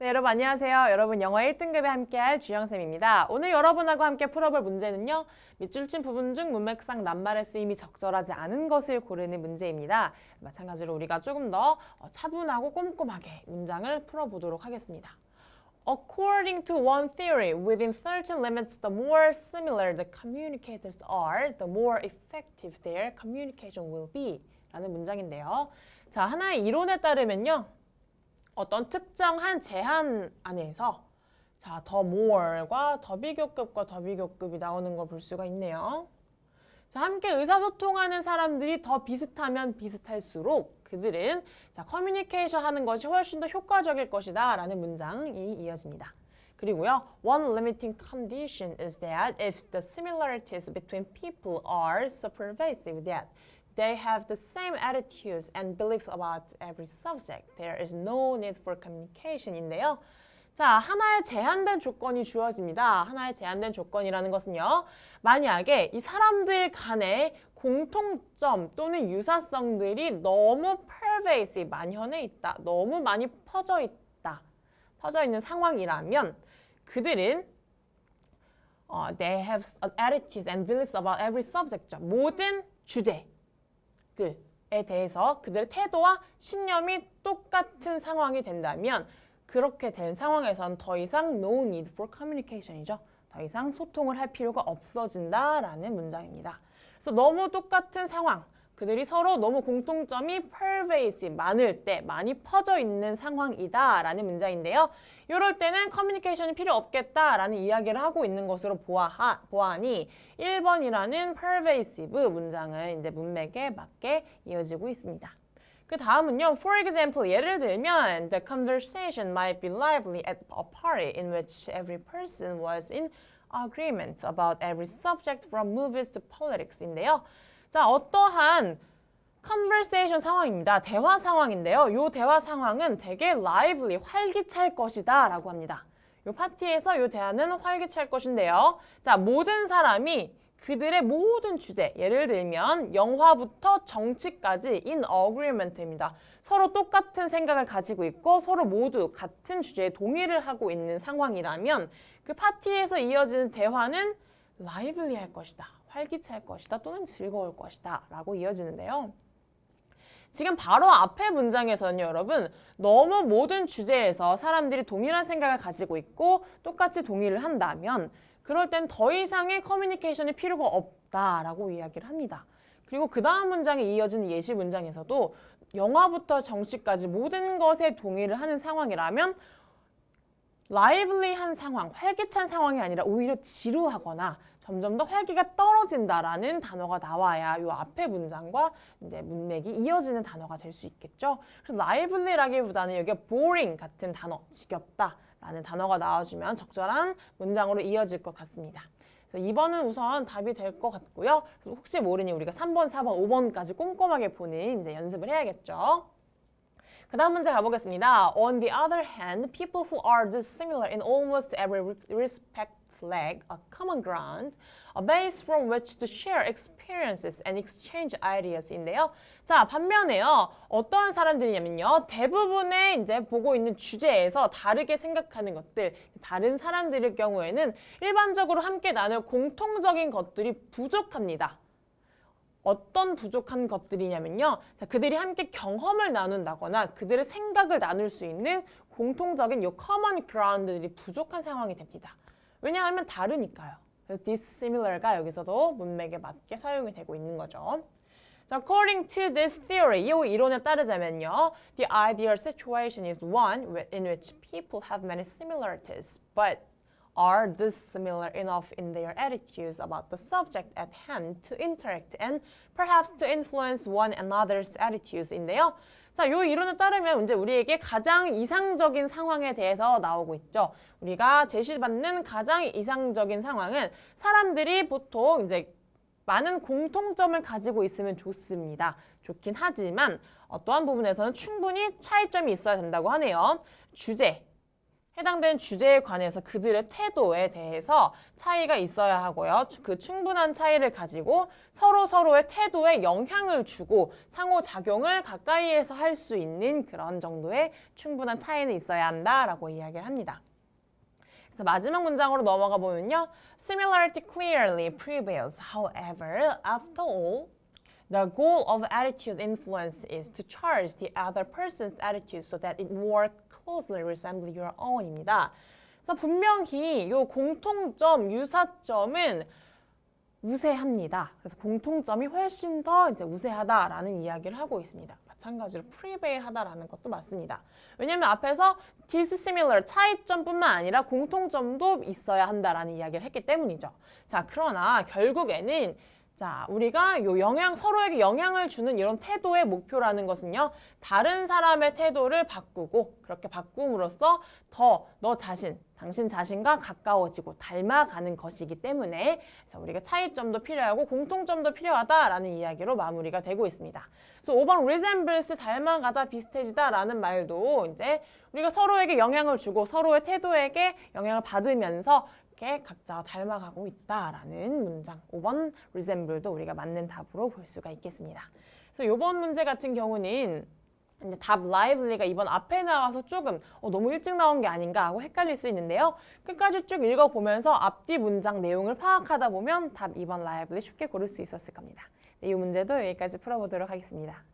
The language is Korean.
네, 여러분 안녕하세요. 여러분 영어 1등급에 함께할 주영쌤입니다. 오늘 여러분하고 함께 풀어볼 문제는요. 밑줄 친 부분 중 문맥상 낱말의 쓰임이 적절하지 않은 것을 고르는 문제입니다. 마찬가지로 우리가 조금 더 차분하고 꼼꼼하게 문장을 풀어보도록 하겠습니다. According to one theory, within certain limits, the more similar the communicators are, the more effective their communication will be. 라는 문장인데요. 자, 하나의 이론에 따르면요. 어떤 특정한 제한 안에서 자, 더 more과 더 비교급과 더 비교급이 나오는 걸 볼 수가 있네요. 자, 함께 의사소통하는 사람들이 더 비슷하면 비슷할수록 그들은 자, 커뮤니케이션 하는 것이 훨씬 더 효과적일 것이다 라는 문장이 이어집니다. 그리고요, one limiting condition is that if the similarities between people are so pervasive that they have the same attitudes and beliefs about every subject, there is no need for communication인데요. 자, 하나의 제한된 조건이 주어집니다. 하나의 제한된 조건이라는 것은요. 만약에 이 사람들 간의 공통점 또는 유사성들이 너무 pervasive, 만연해 있다. 너무 많이 퍼져 있다. 퍼져 있는 상황이라면 그들은 they have attitudes and beliefs about every subject. 모든 주제들에 대해서 그들의 태도와 신념이 똑같은 상황이 된다면 그렇게 된 상황에선 더 이상 no need for communication이죠. 더 이상 소통을 할 필요가 없어진다라는 문장입니다. 그래서 너무 똑같은 상황, 그들이 서로 너무 공통점이 pervasive, 많을 때, 많이 퍼져 있는 상황이다라는 문장인데요. 이럴 때는 커뮤니케이션이 필요 없겠다라는 이야기를 하고 있는 것으로 보아하니 1번이라는 pervasive 문장은 이제 문맥에 맞게 이어지고 있습니다. 그 다음은요. For example, 예를 들면 the conversation might be lively at a party in which every person was in agreement about every subject from movies to politics인데요. 자, 어떠한 conversation 상황입니다. 대화 상황인데요. 이 대화 상황은 되게 lively, 활기찰 것이다 라고 합니다. 이 파티에서 이 대화는 활기찰 것인데요. 자, 모든 사람이 그들의 모든 주제, 예를 들면 영화부터 정치까지 in agreement입니다. 서로 똑같은 생각을 가지고 있고 서로 모두 같은 주제에 동의를 하고 있는 상황이라면 그 파티에서 이어지는 대화는 lively할 것이다, 활기찰 것이다 또는 즐거울 것이다 라고 이어지는데요. 지금 바로 앞의 문장에서는 여러분 너무 모든 주제에서 사람들이 동일한 생각을 가지고 있고 똑같이 동의를 한다면 그럴 땐 더 이상의 커뮤니케이션이 필요가 없다라고 이야기를 합니다. 그리고 그 다음 문장에 이어지는 예시 문장에서도 영화부터 정치까지 모든 것에 동의를 하는 상황이라면 lively한 상황, 활기찬 상황이 아니라 오히려 지루하거나 점점 더 활기가 떨어진다라는 단어가 나와야 이 앞의 문장과 이제 문맥이 이어지는 단어가 될 수 있겠죠. 그래서 lively라기보다는 여기가 boring 같은 단어, 지겹다 라는 단어가 나와주면 적절한 문장으로 이어질 것 같습니다. 그래서 2번은 우선 답이 될 것 같고요. 혹시 모르니 우리가 3번, 4번, 5번까지 꼼꼼하게 보는 이제 연습을 해야겠죠. 그 다음 문제 가보겠습니다. On the other hand, people who are dissimilar in almost every respect lack a common ground, a base from which to share experiences and exchange ideas인데요. 자, 반면에요. 어떠한 사람들이냐면요. 대부분의 이제 보고 있는 주제에서 다르게 생각하는 것들, 다른 사람들의 경우에는 일반적으로 함께 나눌 공통적인 것들이 부족합니다. 어떤 부족한 것들이냐면요. 자, 그들이 함께 경험을 나눈다거나 그들의 생각을 나눌 수 있는 공통적인 요 common ground들이 부족한 상황이 됩니다. 왜냐하면 다르니까요. 그래서 dissimilar가 여기서도 문맥에 맞게 사용이 되고 있는 거죠. 자, according to this theory, 이 이론에 따르자면요. The ideal situation is one in which people have many similarities, but are dissimilar enough in their attitudes about the subject at hand to interact and perhaps to influence one another's attitudes인데요. 자, 이 이론에 따르면 이제 우리에게 가장 이상적인 상황에 대해서 나오고 있죠. 우리가 제시받는 가장 이상적인 상황은 사람들이 보통 이제 많은 공통점을 가지고 있으면 좋습니다. 좋긴 하지만 어떠한 부분에서는 충분히 차이점이 있어야 된다고 하네요. 주제, 해당되는 주제에 관해서 그들의 태도에 대해서 차이가 있어야 하고요. 그 충분한 차이를 가지고 서로의 태도에 영향을 주고 상호작용을 가까이에서 할 수 있는 그런 정도의 충분한 차이는 있어야 한다라고 이야기를 합니다. 그래서 마지막 문장으로 넘어가 보면요. Similarity clearly prevails. However, after all, the goal of attitude influence is to charge the other person's attitude so that it more closely resembles your own입니다. 그래서 분명히 이 공통점, 유사점은 우세합니다. 그래서 공통점이 훨씬 더 이제 우세하다라는 이야기를 하고 있습니다. 마찬가지로 prevail하다라는 것도 맞습니다. 왜냐하면 앞에서 dissimilar, 차이점뿐만 아니라 공통점도 있어야 한다라는 이야기를 했기 때문이죠. 자, 그러나 결국에는 자, 우리가 서로에게 영향을 주는 이런 태도의 목표라는 것은요, 다른 사람의 태도를 바꾸고, 그렇게 바꿈으로써 더 너 자신, 당신 자신과 가까워지고 닮아가는 것이기 때문에 그래서 우리가 차이점도 필요하고 공통점도 필요하다라는 이야기로 마무리가 되고 있습니다. 그래서 5번 resembles, 닮아가다, 비슷해지다라는 말도 이제 우리가 서로에게 영향을 주고 서로의 태도에게 영향을 받으면서 이렇게 각자 닮아가고 있다라는 문장 5번 resemble도 우리가 맞는 답으로 볼 수가 있겠습니다. 그래서 이번 문제 같은 경우는 이제 답 lively가 이번 앞에 나와서 조금 너무 일찍 나온 게 아닌가 하고 헷갈릴 수 있는데요. 끝까지 쭉 읽어보면서 앞뒤 문장 내용을 파악하다 보면 답 2번 lively 쉽게 고를 수 있었을 겁니다. 네, 이 문제도 여기까지 풀어보도록 하겠습니다.